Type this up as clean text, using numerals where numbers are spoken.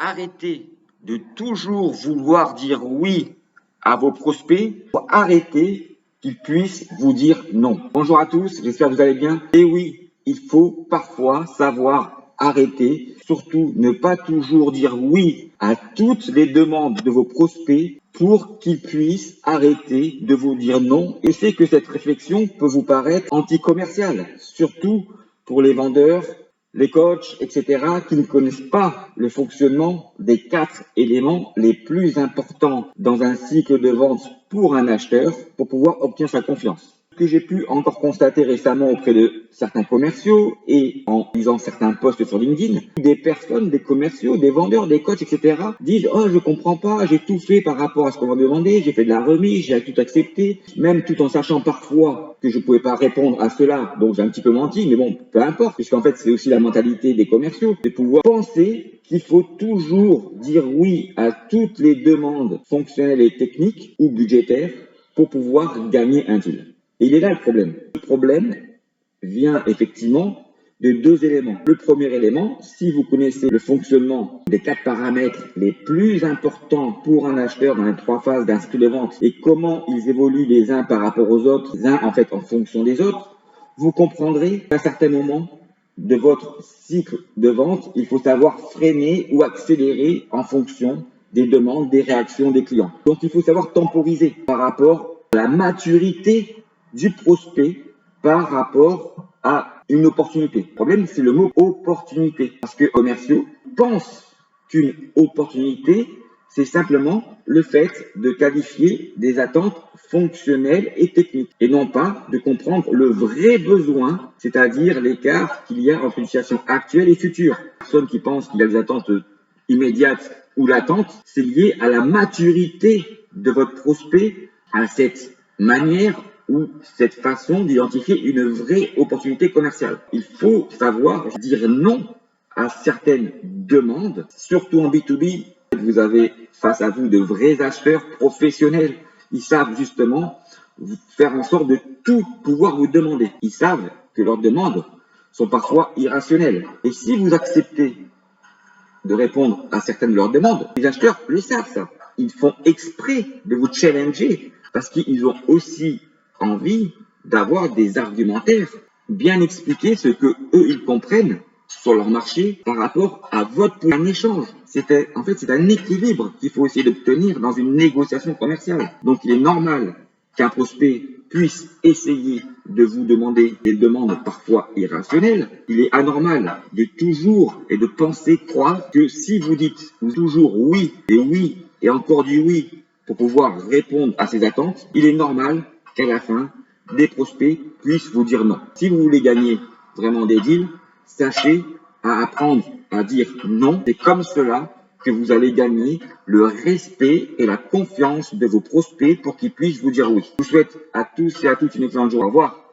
Arrêtez de toujours vouloir dire oui à vos prospects pour arrêter qu'ils puissent vous dire non. Bonjour à tous, j'espère que vous allez bien. Et oui, il faut parfois savoir arrêter, surtout ne pas toujours dire oui à toutes les demandes de vos prospects pour qu'ils puissent arrêter de vous dire non. Et c'est que cette réflexion peut vous paraître anti-commerciale, surtout pour les vendeurs, les coachs, etc., qui ne connaissent pas le fonctionnement des 4 éléments les plus importants dans un cycle de vente pour un acheteur pour pouvoir obtenir sa confiance. Ce que j'ai pu encore constater récemment auprès de certains commerciaux et en lisant certains posts sur LinkedIn, des personnes, des commerciaux, des vendeurs, des coachs, etc. disent « Oh, je comprends pas, j'ai tout fait par rapport à ce qu'on m'a demandé, j'ai fait de la remise, j'ai tout accepté, même tout en sachant parfois que je pouvais pas répondre à cela, donc j'ai un petit peu menti, mais bon, peu importe, puisqu'en fait c'est aussi la mentalité des commerciaux, de pouvoir penser qu'il faut toujours dire oui à toutes les demandes fonctionnelles et techniques ou budgétaires pour pouvoir gagner un deal. Et il est là le problème. Le problème vient effectivement de 2 éléments. Le premier élément, si vous connaissez le fonctionnement des 4 paramètres les plus importants pour un acheteur dans les 3 phases d'un cycle de vente et comment ils évoluent les uns par rapport aux autres, les uns en fait en fonction des autres, vous comprendrez qu'à un certain moment de votre cycle de vente, il faut savoir freiner ou accélérer en fonction des demandes, des réactions des clients. Donc il faut savoir temporiser par rapport à la maturité du prospect par rapport à une opportunité. Le problème, c'est le mot opportunité. Parce que les commerciaux pensent qu'une opportunité, c'est simplement le fait de qualifier des attentes fonctionnelles et techniques et non pas de comprendre le vrai besoin, c'est-à-dire l'écart qu'il y a entre une situation actuelle et future. Personne qui pense qu'il y a des attentes immédiates ou latentes, c'est lié à la maturité de votre prospect, à cette manière ou cette façon d'identifier une vraie opportunité commerciale. Il faut savoir dire non à certaines demandes, surtout en B2B. Vous avez face à vous de vrais acheteurs professionnels. Ils savent justement faire en sorte de tout pouvoir vous demander. Ils savent que leurs demandes sont parfois irrationnelles. Et si vous acceptez de répondre à certaines de leurs demandes, les acheteurs le savent ça. Ils font exprès de vous challenger parce qu'ils ont aussi envie d'avoir des argumentaires bien expliquer ce que eux ils comprennent sur leur marché par rapport à votre un échange. C'est un équilibre qu'il faut essayer d'obtenir dans une négociation commerciale. Donc il est normal qu'un prospect puisse essayer de vous demander des demandes parfois irrationnelles. Il est anormal de toujours et de penser, croire que si vous dites toujours oui et encore du oui pour pouvoir répondre à ses attentes, il est normal qu'à la fin, des prospects puissent vous dire non. Si vous voulez gagner vraiment des deals, sachez à apprendre à dire non. C'est comme cela que vous allez gagner le respect et la confiance de vos prospects pour qu'ils puissent vous dire oui. Je vous souhaite à tous et à toutes une excellente journée. Au revoir.